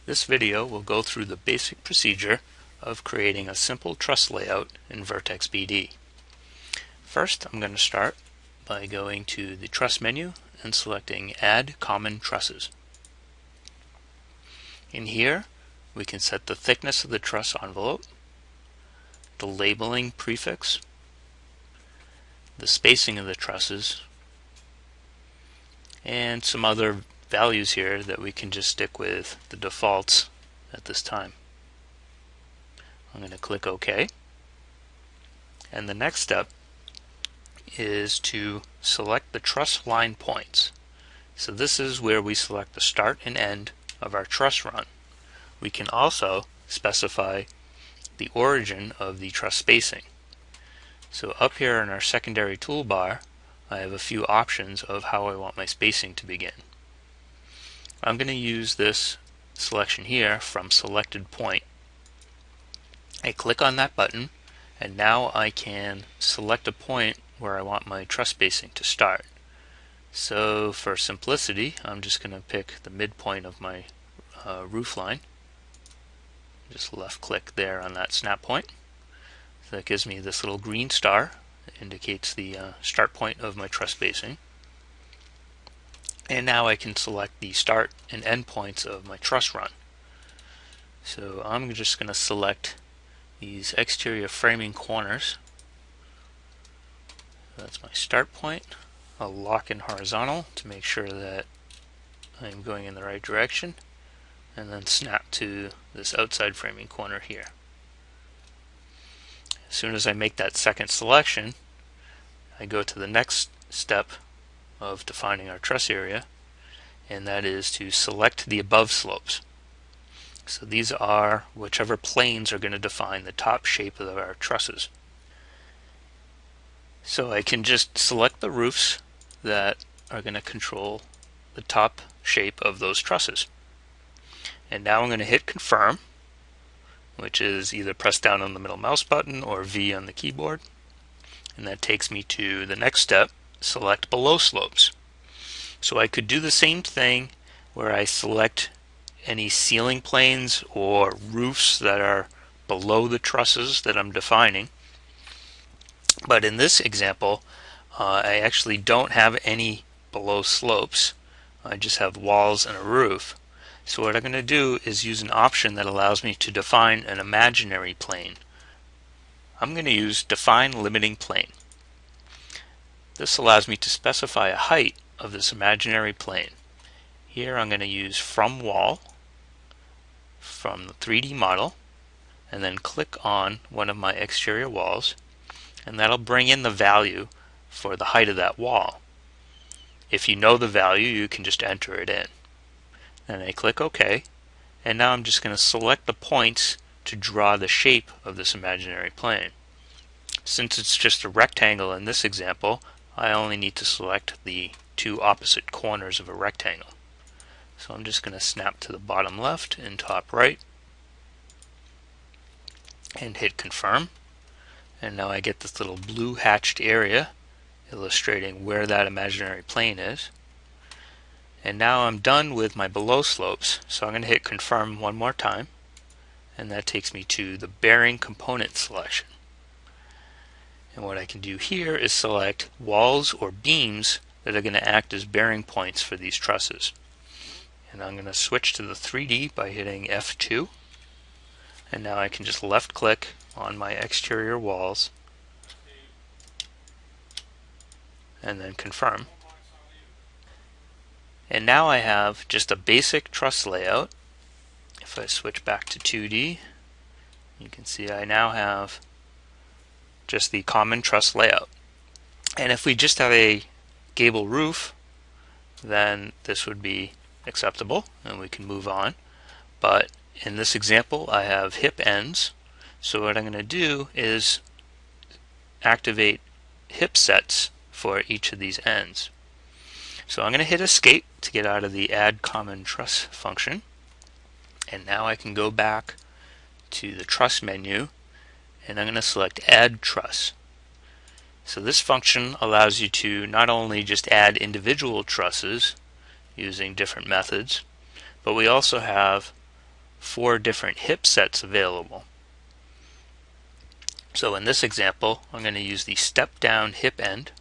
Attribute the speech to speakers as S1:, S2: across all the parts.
S1: This video will go through the basic procedure of creating a simple truss layout in Vertex BD. First, I'm going to start by going to the Truss menu and selecting Add Common Trusses. In here, we can set the thickness of the truss envelope, the labeling prefix, the spacing of the trusses, and some other values here that we can just stick with the defaults at this time. I'm going to click OK. And the next step is to select the truss line points. So this is where we select the start and end of our truss run. We can also specify the origin of the truss spacing. So up here in our secondary toolbar, I have a few options of how I want my spacing to begin. I'm going to use this selection here from selected point. I click on that button, and now I can select a point where I want my truss spacing to start. So for simplicity, I'm just going to pick the midpoint of my roof line. Just left click there on that snap point. So that gives me this little green star that indicates the start point of my truss spacing. And now I can select the start and end points of my truss run. So I'm just going to select these exterior framing corners. That's my start point. I'll lock in horizontal to make sure that I'm going in the right direction, and then snap to this outside framing corner here. As soon as I make that second selection, I go to the next step of defining our truss area, and that is to select the above slopes. So these are whichever planes are going to define the top shape of our trusses. So I can just select the roofs that are going to control the top shape of those trusses. And now I'm going to hit confirm, which is either press down on the middle mouse button or V on the keyboard. And that takes me to the next step, select below slopes. So I could do the same thing where I select any ceiling planes or roofs that are below the trusses that I'm defining. But in this example, I actually don't have any below slopes. I just have walls and a roof. So what I'm going to do is use an option that allows me to define an imaginary plane. I'm going to use Define Limiting Plane. This allows me to specify a height of this imaginary plane. Here I'm going to use From Wall from the 3D model, and then click on one of my exterior walls, and that'll bring in the value for the height of that wall. If you know the value, you can just enter it in. Then I click OK, and now I'm just going to select the points to draw the shape of this imaginary plane. Since it's just a rectangle in this example, I only need to select the two opposite corners of a rectangle. So I'm just going to snap to the bottom left and top right and hit confirm. And now I get this little blue hatched area illustrating where that imaginary plane is. And now I'm done with my below slopes, so I'm going to hit confirm one more time, and that takes me to the bearing component selection. And what I can do here is select walls or beams that are going to act as bearing points for these trusses. And I'm going to switch to the 3D by hitting F2, and now I can just left click on my exterior walls and then confirm. And now I have just a basic truss layout. If I switch back to 2D, you can see I now have just the common truss layout. And if we just have a gable roof, then this would be acceptable and we can move on. But in this example, I have hip ends. So what I'm going to do is activate hip sets for each of these ends. So I'm going to hit escape to get out of the Add Common Truss function. And now I can go back to the Truss menu, and I'm going to select Add Truss. So this function allows you to not only just add individual trusses using different methods, but we also have 4 different hip sets available. So in this example, I'm going to use the step down hip end.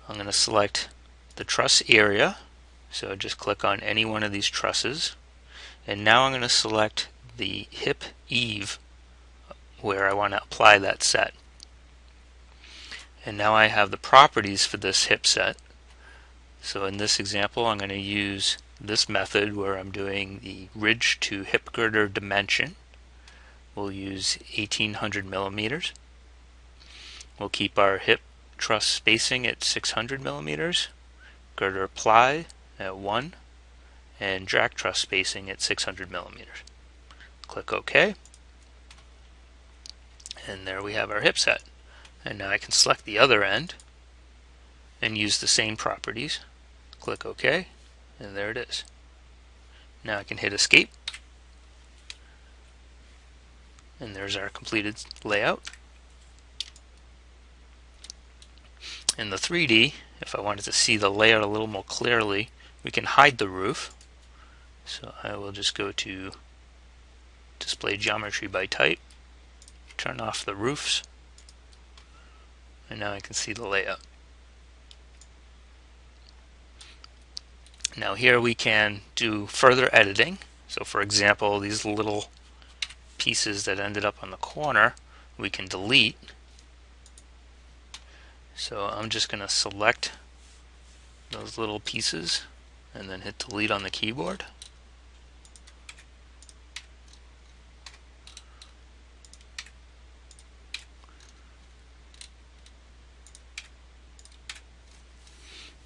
S1: I'm going to select the truss area, so just click on any one of these trusses, and now I'm going to select the hip eave where I want to apply that set. And now I have the properties for this hip set. So in this example, I'm going to use this method where I'm doing the ridge to hip girder dimension. We'll use 1800 millimeters. We'll keep our hip truss spacing at 600 millimeters, girder ply at 1, and jack truss spacing at 600 millimeters. Click OK, and there we have our hip set. And now I can select the other end and use the same properties. Click OK, and there it is. Now I can hit escape, and there's our completed layout. In the 3D, if I wanted to see the layout a little more clearly, we can hide the roof. So I will just go to Display Geometry by Type, turn off the roofs, and now I can see the layout. Now here we can do further editing. So for example, these little pieces that ended up on the corner, we can delete. So I'm just going to select those little pieces and then hit delete on the keyboard.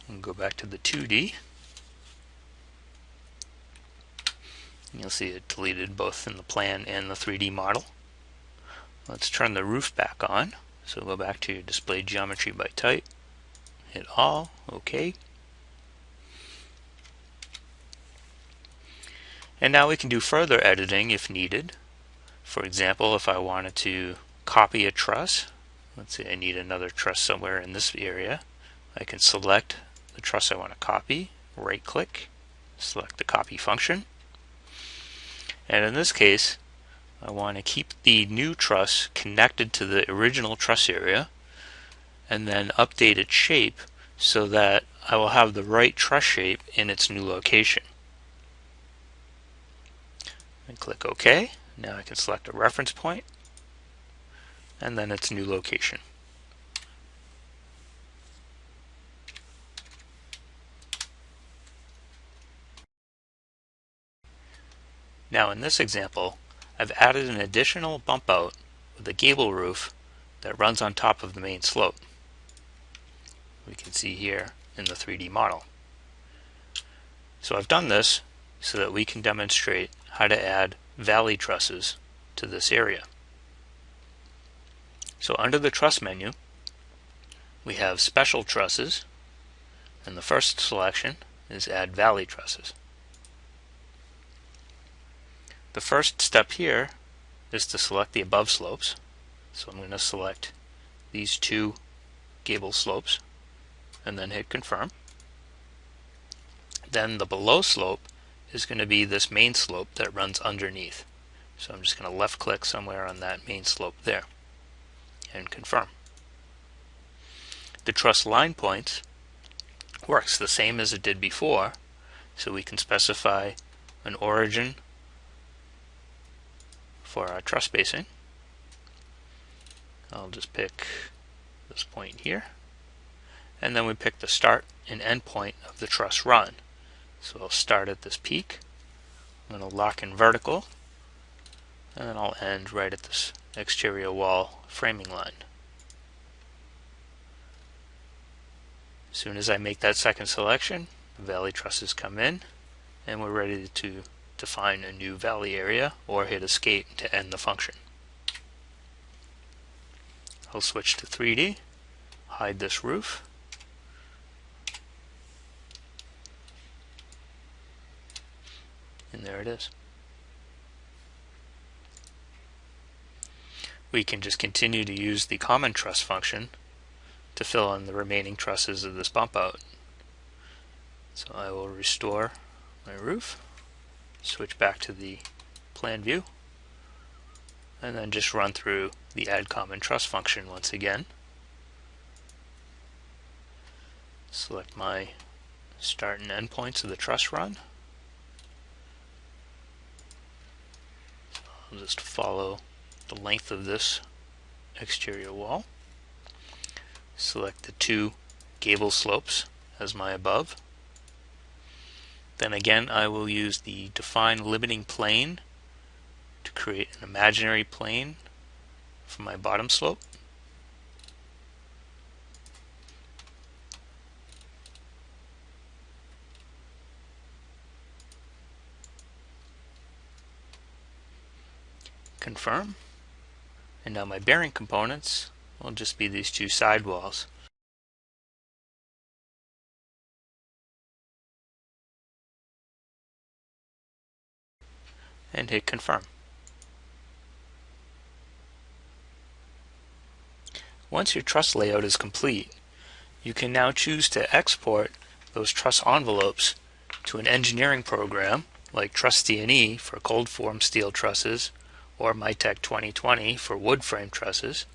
S1: And go back to the 2D. You'll see it deleted both in the plan and the 3D model. Let's turn the roof back on. So go back to your Display Geometry by Type, hit All, OK. And now we can do further editing if needed. For example, if I wanted to copy a truss, let's say I need another truss somewhere in this area, I can select the truss I want to copy, right click, select the copy function. And in this case, I want to keep the new truss connected to the original truss area and then update its shape so that I will have the right truss shape in its new location. And click OK. Now I can select a reference point and then its new location. Now in this example, I've added an additional bump out with a gable roof that runs on top of the main slope. We can see here in the 3D model. So I've done this so that we can demonstrate how to add valley trusses to this area. So under the truss menu, we have special trusses, and the first selection is add valley trusses. The first step here is to select the above slopes. So I'm going to select these 2 gable slopes and then hit confirm. Then the below slope is going to be this main slope that runs underneath. So I'm just going to left click somewhere on that main slope there and confirm. The truss line points works the same as it did before, so we can specify an origin for our truss spacing. I'll just pick this point here, and then we pick the start and end point of the truss run. So I'll start at this peak, I'm going to lock in vertical, and then I'll end right at this exterior wall framing line. As soon as I make that second selection, the valley trusses come in, and we're ready to define a new valley area or hit escape to end the function. I'll switch to 3D, hide this roof, and there it is. We can just continue to use the common truss function to fill in the remaining trusses of this bump out. So I will restore my roof. switch back to the plan view, and then just run through the add common truss function once again. Select my start and end points of the truss run. I'll just follow the length of this exterior wall. Select the two gable slopes as my above. Then again, I will use the define limiting plane to create an imaginary plane for my bottom slope. Confirm. And now my bearing components will just be these two side walls. And hit confirm. Once your truss layout is complete, you can now choose to export those truss envelopes to an engineering program like Truss D&E for cold form steel trusses, or MyTech 2020 for wood frame trusses,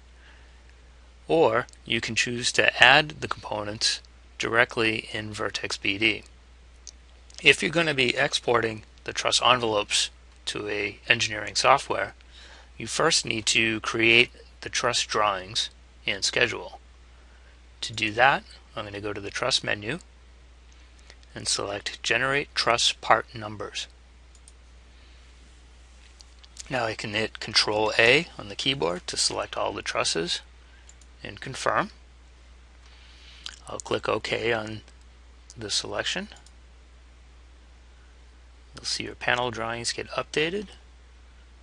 S1: or you can choose to add the components directly in Vertex BD. If you're going to be exporting the truss envelopes to a engineering software, you first need to create the truss drawings and schedule. To do that, I'm going to go to the truss menu and select Generate Truss Part Numbers. Now I can hit Control A on the keyboard to select all the trusses and confirm. I'll click OK on the selection. You'll see your panel drawings get updated.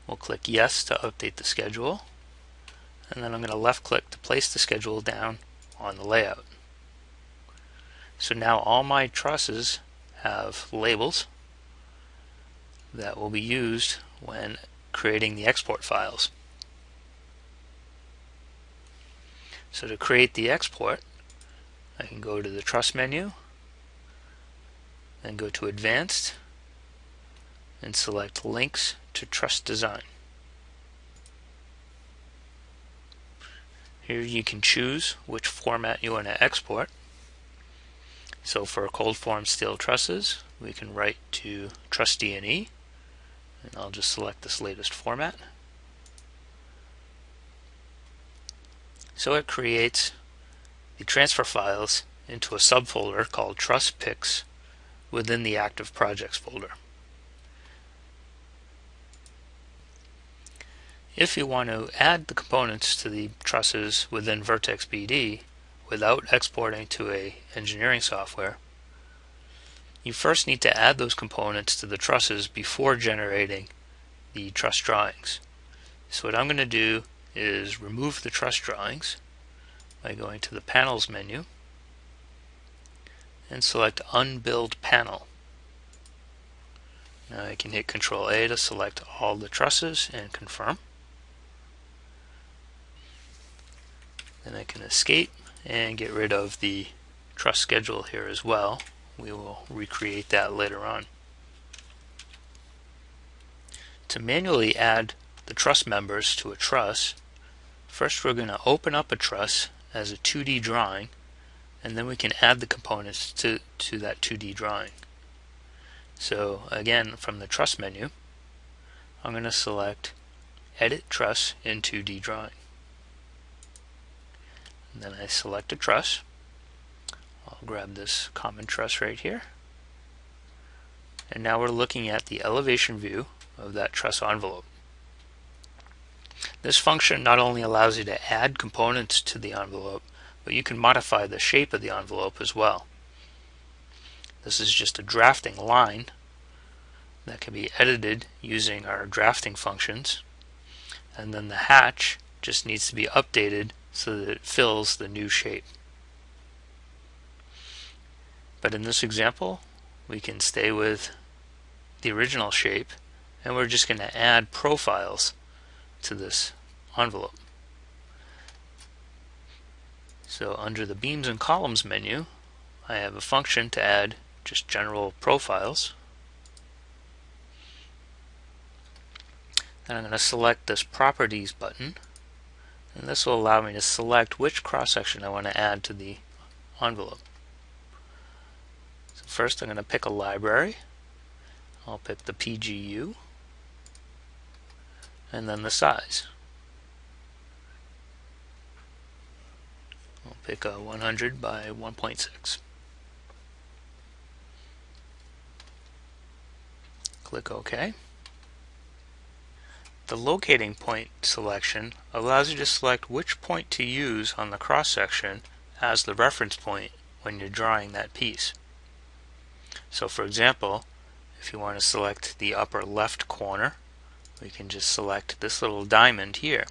S1: We'll click Yes to update the schedule, and then I'm going to left click to place the schedule down on the layout. So now all my trusses have labels that will be used when creating the export files. So to create the export, I can go to the Truss menu, then go to Advanced, and select Links to Truss Design. Here you can choose which format you want to export. So for cold form steel trusses, we can write to Truss D&E, and I'll just select this latest format. So it creates the transfer files into a subfolder called Truss Pics within the Active Projects folder. If you want to add the components to the trusses within Vertex BD without exporting to a engineering software, you first need to add those components to the trusses before generating the truss drawings. So what I'm going to do is remove the truss drawings by going to the Panels menu and select Unbuild Panel. Now I can hit Control A to select all the trusses and confirm. Then I can escape and get rid of the truss schedule here as well. We will recreate that later on. To manually add the truss members to a truss, first we're going to open up a truss as a 2D drawing, and then we can add the components to that 2D drawing. So again, from the Truss menu, I'm going to select Edit Truss in 2D Drawing. And then I select a truss. I'll grab this common truss right here. And now we're looking at the elevation view of that truss envelope. This function not only allows you to add components to the envelope, but you can modify the shape of the envelope as well. This is just a drafting line that can be edited using our drafting functions, and then the hatch just needs to be updated so that it fills the new shape. But in this example, we can stay with the original shape, and we're just going to add profiles to this envelope. So under the Beams and Columns menu, I have a function to add just general profiles. Then I'm going to select this Properties button, and this will allow me to select which cross-section I want to add to the envelope. So first I'm going to pick a library. I'll pick the PGU, and then the size. I'll pick a 100 by 1.6. Click OK. The locating point selection allows you to select which point to use on the cross-section as the reference point when you're drawing that piece. So for example, if you want to select the upper left corner, we can just select this little diamond here.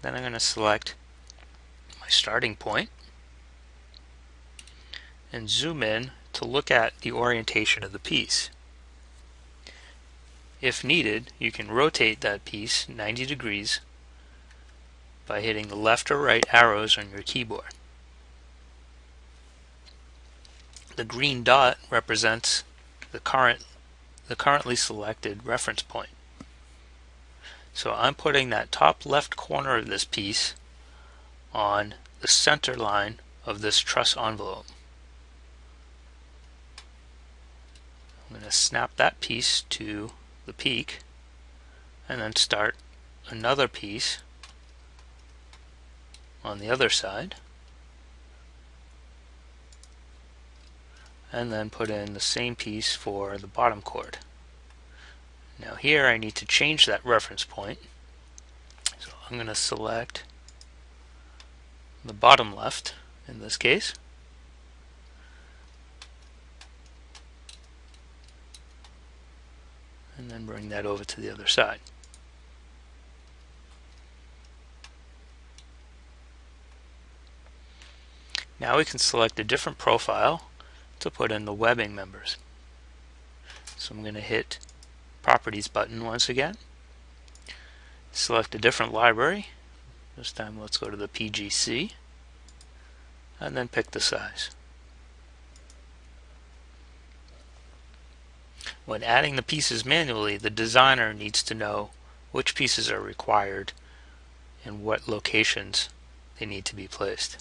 S1: Then I'm going to select my starting point and zoom in to look at the orientation of the piece. If needed, you can rotate that piece 90 degrees by hitting the left or right arrows on your keyboard. The green dot represents the currently selected reference point. So I'm putting that top left corner of this piece on the center line of this truss envelope. I'm going to snap that piece to the peak and then start another piece on the other side, and then put in the same piece for the bottom chord. Now here I need to change that reference point, so I'm going to select the bottom left in this case, and then bring that over to the other side. Now we can select a different profile to put in the webbing members. So I'm going to hit Properties button once again, select a different library. This time let's go to the PGC, and then pick the size. When adding the pieces manually, the designer needs to know which pieces are required and what locations they need to be placed.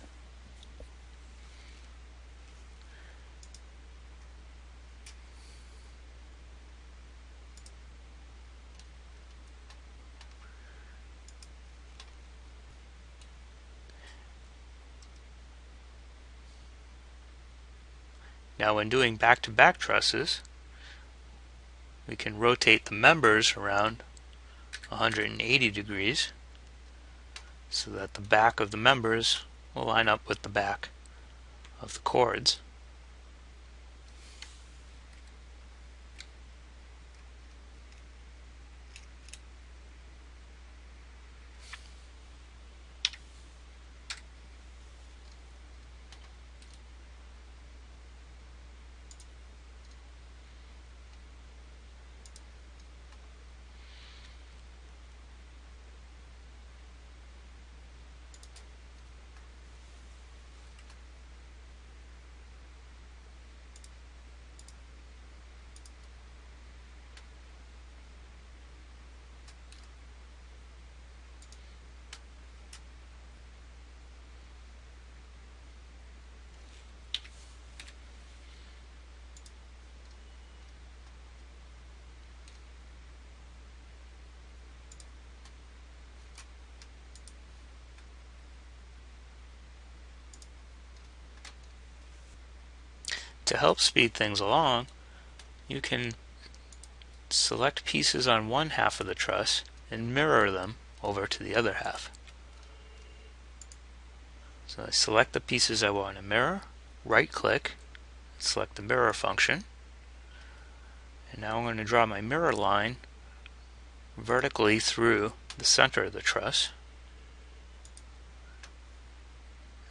S1: Now when doing back-to-back trusses, we can rotate the members around 180 degrees so that the back of the members will line up with the back of the chords. To help speed things along, you can select pieces on one half of the truss and mirror them over to the other half. So I select the pieces I want to mirror, right click, select the mirror function, and now I'm going to draw my mirror line vertically through the center of the truss.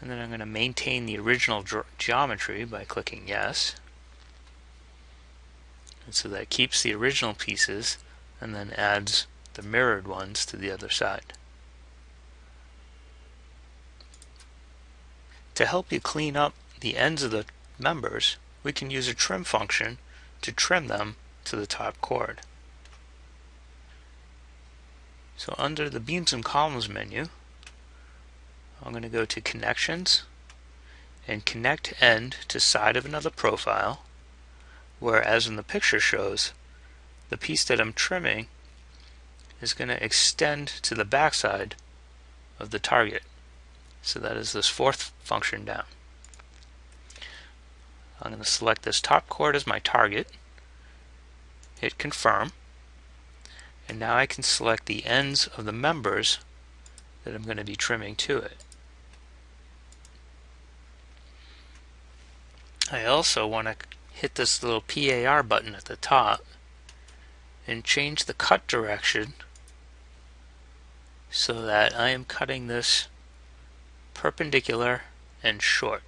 S1: And then I'm going to maintain the original geometry by clicking yes. And so that keeps the original pieces and then adds the mirrored ones to the other side. To help you clean up the ends of the members, we can use a trim function to trim them to the top chord. So under the Beams and Columns menu, I'm going to go to Connections and Connect End to side of another profile, where, as in the picture shows, the piece that I'm trimming is going to extend to the backside of the target. So that is this fourth function down. I'm going to select this top chord as my target, hit confirm, and now I can select the ends of the members that I'm going to be trimming to it. I also want to hit this little PAR button at the top and change the cut direction so that I am cutting this perpendicular and short.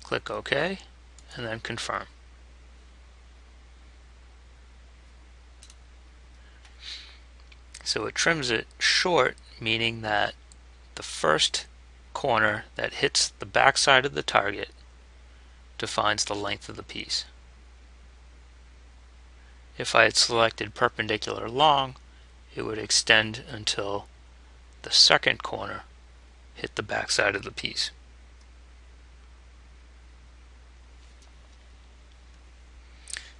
S1: Click OK and then confirm. So it trims it short, meaning that the first corner that hits the backside of the target defines the length of the piece. If I had selected perpendicular long, it would extend until the second corner hit the backside of the piece.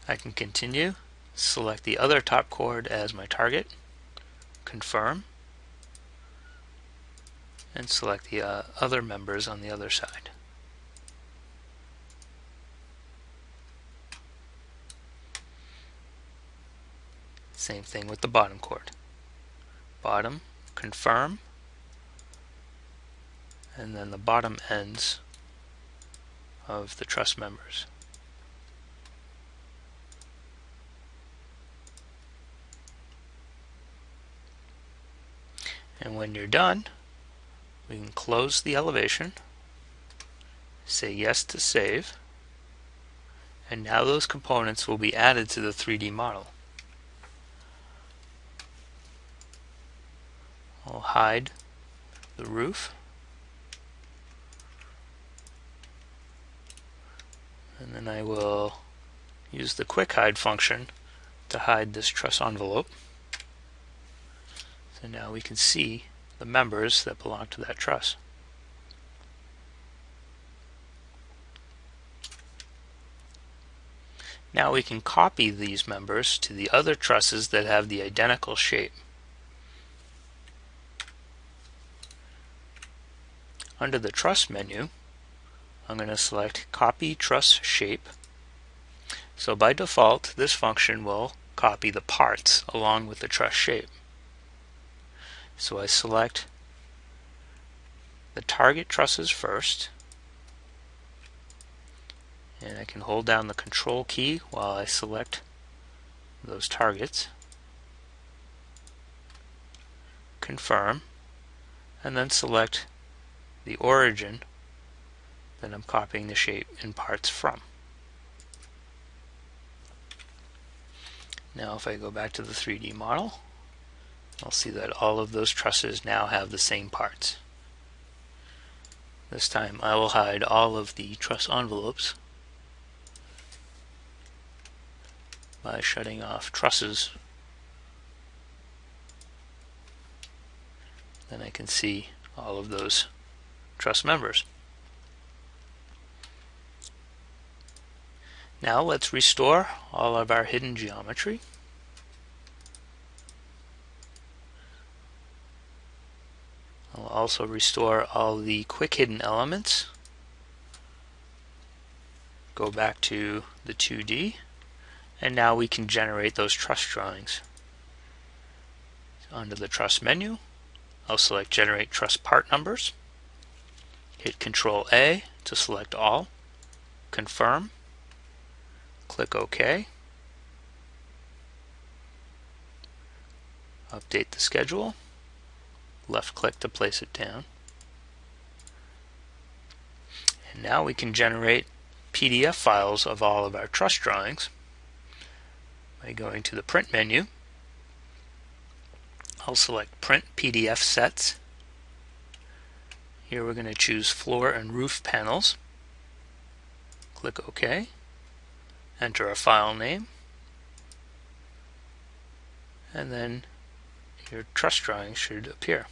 S1: I can continue, select the other top chord as my target, confirm, and select the other members on the other side. Same thing with the bottom chord. Bottom, confirm, and then the bottom ends of the truss members. And when you're done, we can close the elevation, say yes to save, and now those components will be added to the 3D model. I'll hide the roof, and then I will use the quick hide function to hide this truss envelope. So now we can see the members that belong to that truss. Now we can copy these members to the other trusses that have the identical shape. Under the Truss menu, I'm going to select Copy Truss Shape. So by default, this function will copy the parts along with the truss shape. So I select the target trusses first, and I can hold down the Control key while I select those targets, confirm, and then select the origin that I'm copying the shape in parts from. Now if I go back to the 3D model, I'll see that all of those trusses now have the same parts. This time I will hide all of the truss envelopes by shutting off Trusses. Then I can see all of those truss members. Now let's restore all of our hidden geometry. I'll also restore all the quick hidden elements. Go back to the 2D, and now we can generate those truss drawings. Under the Truss menu, I'll select Generate Truss Part Numbers, hit Control A to select all, confirm, click OK, update the schedule, left click to place it down, and now we can generate PDF files of all of our truss drawings by going to the Print menu. I'll select Print PDF Sets. Here we're going to choose Floor and Roof Panels. Click OK. Enter a file name. and then your truss drawing should appear.